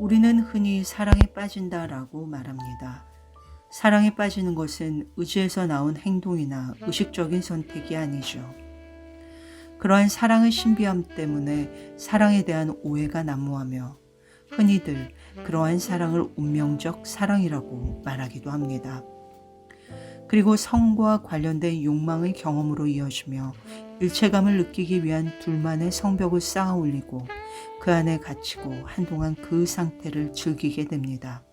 우리는 흔히 사랑에 빠진다라고 말합니다. 사랑에 빠지는 것은 의지에서 나온 행동이나 의식적인 선택이 아니죠. 그러한 사랑의 신비함 때문에 사랑에 대한 오해가 난무하며 흔히들 그러한 사랑을 운명적 사랑이라고 말하기도 합니다. 그리고 성과 관련된 욕망의 경험으로 이어지며 일체감을 느끼기 위한 둘만의 성벽을 쌓아 올리고 그 안에 갇히고 한동안 그 상태를 즐기게 됩니다.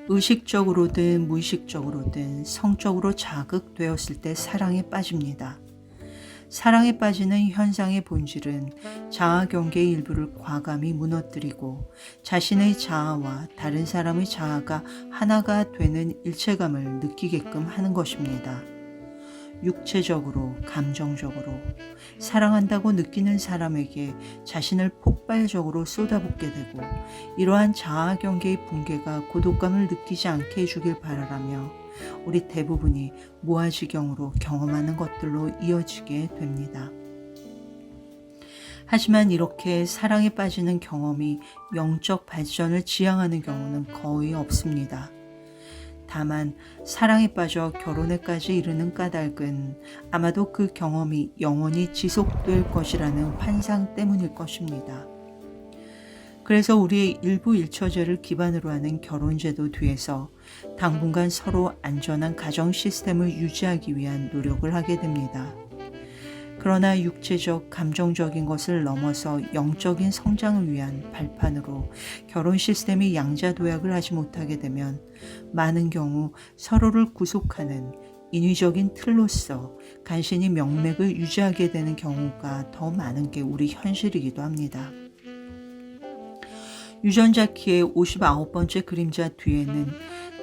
의식적으로든 무의식적으로든 성적으로 자극되었을 때 사랑에 빠집니다. 사랑에 빠지는 현상의 본질은 자아 경계의 일부를 과감히 무너뜨리고 자신의 자아와 다른 사람의 자아가 하나가 되는 일체감을 느끼게끔 하는 것입니다. 육체적으로, 감정적으로 사랑한다고 느끼는 사람에게 자신을 폭발적으로 쏟아붓게 되고 이러한 자아 경계의 붕괴가 고독감을 느끼지 않게 해주길 바라라며 우리 대부분이 무아지경으로 경험하는 것들로 이어지게 됩니다. 하지만 이렇게 사랑에 빠지는 경험이 영적 발전을 지향하는 경우는 거의 없습니다. 다만 사랑에 빠져 결혼에까지 이르는 까닭은 아마도 그 경험이 영원히 지속될 것이라는 환상 때문일 것입니다. 그래서 우리의 일부 일처제를 기반으로 하는 결혼제도 뒤에서 당분간 서로 안전한 가정 시스템을 유지하기 위한 노력을 하게 됩니다. 그러나 육체적, 감정적인 것을 넘어서 영적인 성장을 위한 발판으로 결혼 시스템이 양자도약을 하지 못하게 되면 많은 경우 서로를 구속하는 인위적인 틀로서 간신히 명맥을 유지하게 되는 경우가 더 많은 게 우리 현실이기도 합니다. 유전자 키의 59번째 그림자 뒤에는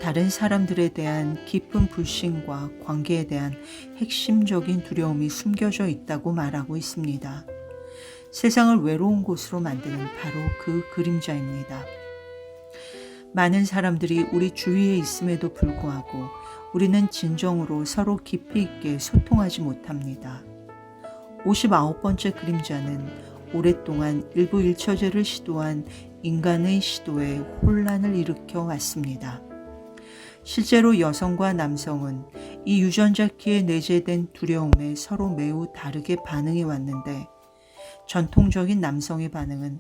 다른 사람들에 대한 깊은 불신과 관계에 대한 핵심적인 두려움이 숨겨져 있다고 말하고 있습니다. 세상을 외로운 곳으로 만드는 바로 그 그림자입니다. 많은 사람들이 우리 주위에 있음에도 불구하고 우리는 진정으로 서로 깊이 있게 소통하지 못합니다. 59번째 그림자는 오랫동안 일부 일처제를 시도한 인간의 시도에 혼란을 일으켜 왔습니다. 실제로 여성과 남성은 이 유전자 키에 내재된 두려움에 서로 매우 다르게 반응해 왔는데 전통적인 남성의 반응은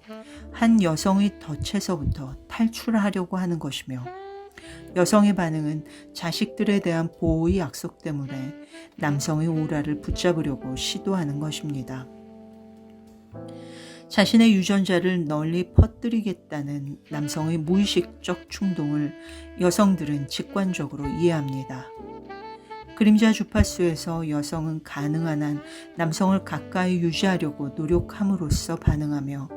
한 여성의 덫에서부터 탈출하려고 하는 것이며 여성의 반응은 자식들에 대한 보호의 약속 때문에 남성의 오라를 붙잡으려고 시도하는 것입니다. 자신의 유전자를 널리 퍼뜨리겠다는 남성의 무의식적 충동을 여성들은 직관적으로 이해합니다. 그림자 주파수에서 여성은 가능한 한 남성을 가까이 유지하려고 노력함으로써 반응하며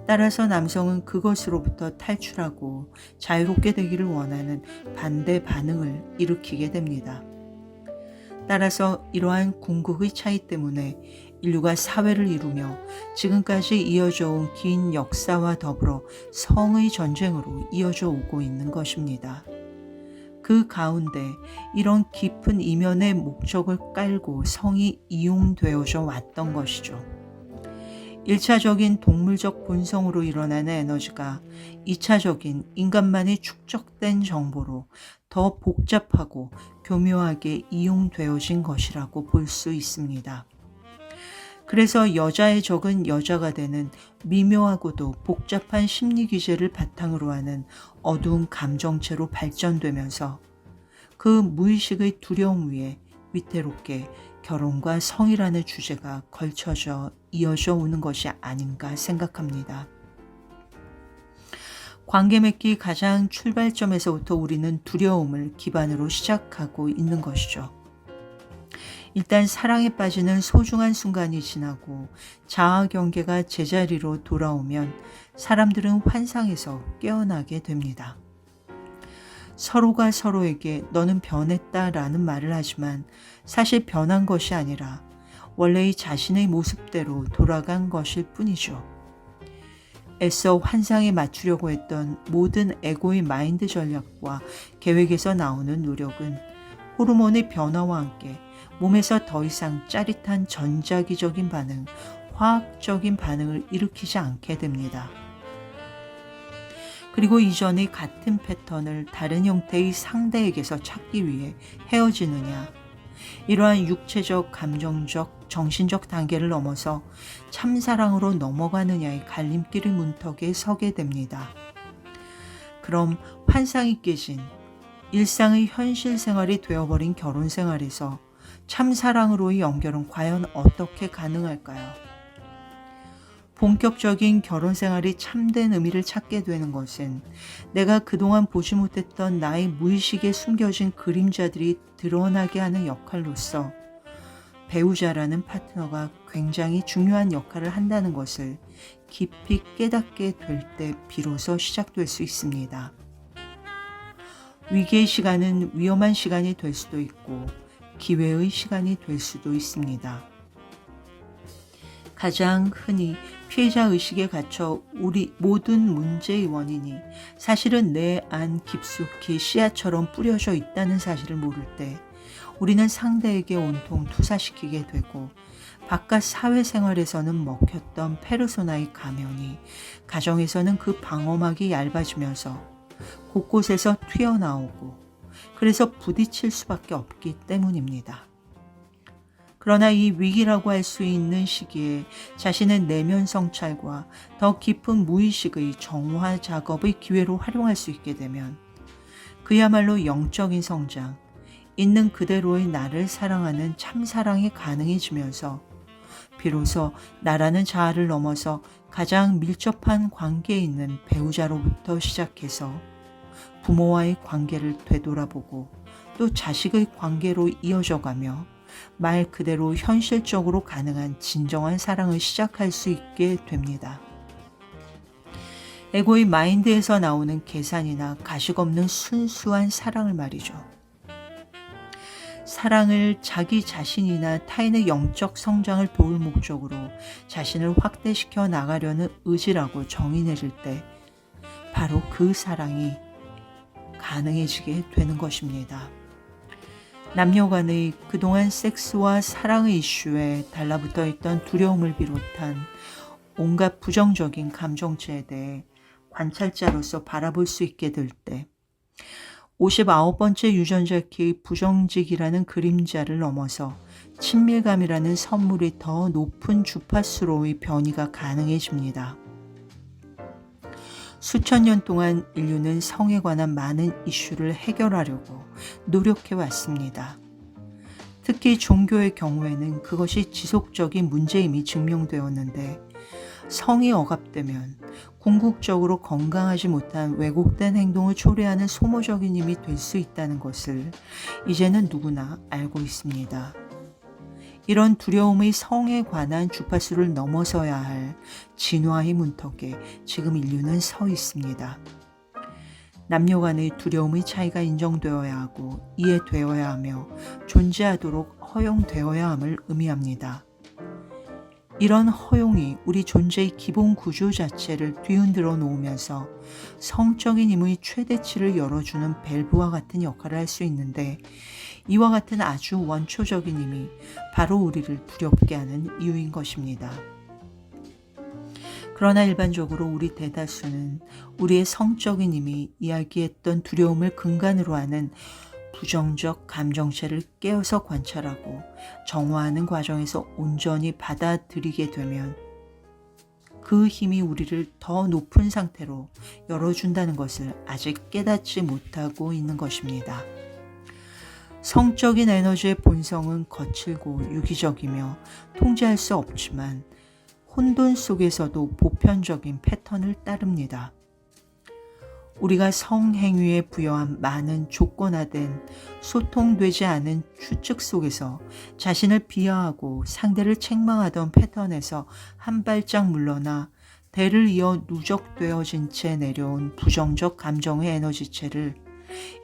따라서 남성은 그것으로부터 탈출하고 자유롭게 되기를 원하는 반대 반응을 일으키게 됩니다. 따라서 이러한 궁극의 차이 때문에 인류가 사회를 이루며 지금까지 이어져 온 긴 역사와 더불어 성의 전쟁으로 이어져 오고 있는 것입니다. 그 가운데 이런 깊은 이면의 목적을 깔고 성이 이용되어져 왔던 것이죠. 1차적인 동물적 본성으로 일어나는 에너지가 2차적인 인간만이 축적된 정보로 더 복잡하고 교묘하게 이용되어진 것이라고 볼 수 있습니다. 그래서 여자의 적은 여자가 되는 미묘하고도 복잡한 심리 기제를 바탕으로 하는 어두운 감정체로 발전되면서 그 무의식의 두려움 위에 위태롭게 결혼과 성이라는 주제가 걸쳐져 이어져 오는 것이 아닌가 생각합니다. 관계 맺기 가장 출발점에서부터 우리는 두려움을 기반으로 시작하고 있는 것이죠. 일단 사랑에 빠지는 소중한 순간이 지나고 자아 경계가 제자리로 돌아오면 사람들은 환상에서 깨어나게 됩니다. 서로가 서로에게 너는 변했다라는 말을 하지만 사실 변한 것이 아니라 원래의 자신의 모습대로 돌아간 것일 뿐이죠. 애써 환상에 맞추려고 했던 모든 에고의 마인드 전략과 계획에서 나오는 노력은 호르몬의 변화와 함께 몸에서 더 이상 짜릿한 전자기적인 반응, 화학적인 반응을 일으키지 않게 됩니다. 그리고 이전의 같은 패턴을 다른 형태의 상대에게서 찾기 위해 헤어지느냐. 이러한 육체적, 감정적, 정신적 단계를 넘어서 참사랑으로 넘어가느냐의 갈림길의 문턱에 서게 됩니다. 그럼 환상이 깨진 일상의 현실 생활이 되어버린 결혼 생활에서 참사랑으로의 연결은 과연 어떻게 가능할까요? 본격적인 결혼 생활이 참된 의미를 찾게 되는 것은 내가 그동안 보지 못했던 나의 무의식에 숨겨진 그림자들이 드러나게 하는 역할로서 배우자라는 파트너가 굉장히 중요한 역할을 한다는 것을 깊이 깨닫게 될 때 비로소 시작될 수 있습니다. 위기의 시간은 위험한 시간이 될 수도 있고 기회의 시간이 될 수도 있습니다. 가장 흔히 피해자 의식에 갇혀 우리 모든 문제의 원인이 사실은 내 안 깊숙이 씨앗처럼 뿌려져 있다는 사실을 모를 때 우리는 상대에게 온통 투사시키게 되고 바깥 사회생활에서는 먹혔던 페르소나의 가면이 가정에서는 그 방어막이 얇아지면서 곳곳에서 튀어나오고 그래서 부딪힐 수밖에 없기 때문입니다. 그러나 이 위기라고 할 수 있는 시기에 자신의 내면 성찰과 더 깊은 무의식의 정화 작업의 기회로 활용할 수 있게 되면 그야말로 영적인 성장, 있는 그대로의 나를 사랑하는 참사랑이 가능해지면서 비로소 나라는 자아를 넘어서 가장 밀접한 관계에 있는 배우자로부터 시작해서 부모와의 관계를 되돌아보고 또 자식의 관계로 이어져가며 말 그대로 현실적으로 가능한 진정한 사랑을 시작할 수 있게 됩니다. 에고의 마인드에서 나오는 계산이나 가식 없는 순수한 사랑을 말이죠. 사랑을 자기 자신이나 타인의 영적 성장을 도울 목적으로 자신을 확대시켜 나가려는 의지라고 정의 내릴 때 바로 그 사랑이 가능해지게 되는 것입니다. 남녀 간의 그동안 섹스와 사랑의 이슈에 달라붙어 있던 두려움을 비롯한 온갖 부정적인 감정체에 대해 관찰자로서 바라볼 수 있게 될 때 59번째 유전자 키의 부정직이라는 그림자를 넘어서 친밀감이라는 선물이 더 높은 주파수로의 변이가 가능해집니다. 수천 년 동안 인류는 성에 관한 많은 이슈를 해결하려고 노력해 왔습니다. 특히 종교의 경우에는 그것이 지속적인 문제임이 증명되었는데 성이 억압되면 궁극적으로 건강하지 못한 왜곡된 행동을 초래하는 소모적인 힘이 될 수 있다는 것을 이제는 누구나 알고 있습니다. 이런 두려움의 성에 관한 주파수를 넘어서야 할 진화의 문턱에 지금 인류는 서 있습니다. 남녀 간의 두려움의 차이가 인정되어야 하고 이해되어야 하며 존재하도록 허용되어야 함을 의미합니다. 이런 허용이 우리 존재의 기본 구조 자체를 뒤흔들어 놓으면서 성적인 힘의 최대치를 열어주는 밸브와 같은 역할을 할 수 있는데 이와 같은 아주 원초적인 힘이 바로 우리를 두렵게 하는 이유인 것입니다. 그러나 일반적으로 우리 대다수는 우리의 성적인 힘이 이야기했던 두려움을 근간으로 하는 부정적 감정체를 깨어서 관찰하고 정화하는 과정에서 온전히 받아들이게 되면 그 힘이 우리를 더 높은 상태로 열어준다는 것을 아직 깨닫지 못하고 있는 것입니다. 성적인 에너지의 본성은 거칠고 유기적이며 통제할 수 없지만 혼돈 속에서도 보편적인 패턴을 따릅니다. 우리가 성행위에 부여한 많은 조건화된 소통되지 않은 추측 속에서 자신을 비하하고 상대를 책망하던 패턴에서 한 발짝 물러나 대를 이어 누적되어진 채 내려온 부정적 감정의 에너지체를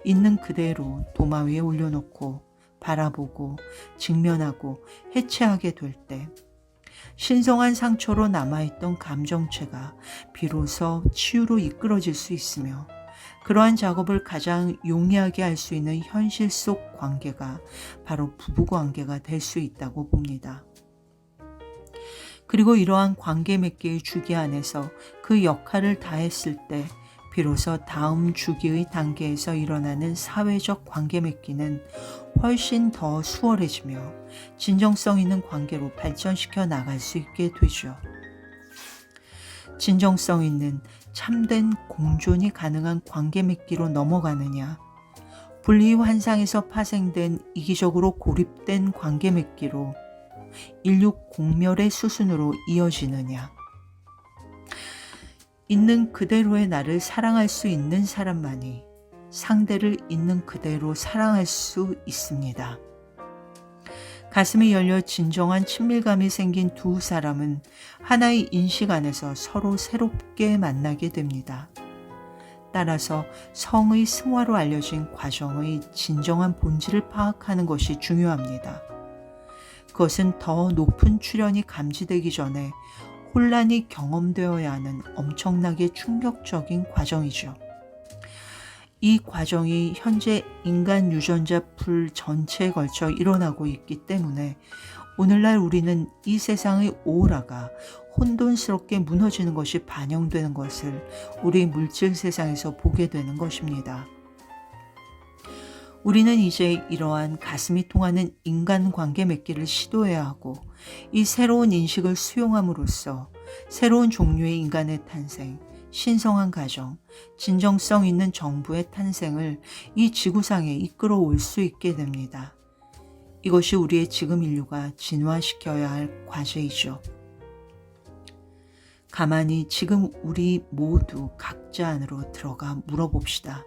있는 그대로 도마 위에 올려놓고 바라보고 직면하고 해체하게 될 때 신성한 상처로 남아있던 감정체가 비로소 치유로 이끌어질 수 있으며 그러한 작업을 가장 용이하게 할 수 있는 현실 속 관계가 바로 부부관계가 될 수 있다고 봅니다. 그리고 이러한 관계 맺기의 주기 안에서 그 역할을 다했을 때 비로소 다음 주기의 단계에서 일어나는 사회적 관계 맺기는 훨씬 더 수월해지며 진정성 있는 관계로 발전시켜 나갈 수 있게 되죠. 진정성 있는 참된 공존이 가능한 관계 맺기로 넘어가느냐, 분리 환상에서 파생된 이기적으로 고립된 관계 맺기로 인류 공멸의 수순으로 이어지느냐. 있는 그대로의 나를 사랑할 수 있는 사람만이 상대를 있는 그대로 사랑할 수 있습니다. 가슴이 열려 진정한 친밀감이 생긴 두 사람은 하나의 인식 안에서 서로 새롭게 만나게 됩니다. 따라서 성의 승화로 알려진 과정의 진정한 본질을 파악하는 것이 중요합니다. 그것은 더 높은 출현이 감지되기 전에 혼란이 경험되어야 하는 엄청나게 충격적인 과정이죠. 이 과정이 현재 인간 유전자 풀 전체에 걸쳐 일어나고 있기 때문에 오늘날 우리는 이 세상의 오라가 혼돈스럽게 무너지는 것이 반영되는 것을 우리 물질 세상에서 보게 되는 것입니다. 우리는 이제 이러한 가슴이 통하는 인간관계 맺기를 시도해야 하고 이 새로운 인식을 수용함으로써 새로운 종류의 인간의 탄생, 신성한 가정, 진정성 있는 정부의 탄생을 이 지구상에 이끌어 올 수 있게 됩니다. 이것이 우리의 지금 인류가 진화시켜야 할 과제이죠. 가만히 지금 우리 모두 각자 안으로 들어가 물어봅시다.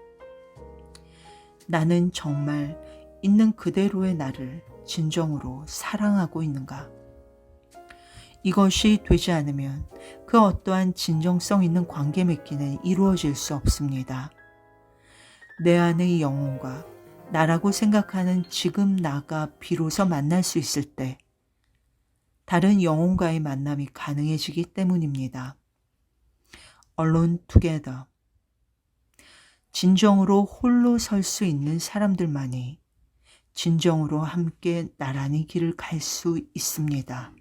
나는 정말 있는 그대로의 나를 진정으로 사랑하고 있는가? 이것이 되지 않으면 그 어떠한 진정성 있는 관계 맺기는 이루어질 수 없습니다. 내 안의 영혼과 나라고 생각하는 지금 나가 비로소 만날 수 있을 때 다른 영혼과의 만남이 가능해지기 때문입니다. Alone together. 진정으로 홀로 설 수 있는 사람들만이 진정으로 함께 나란히 길을 갈 수 있습니다.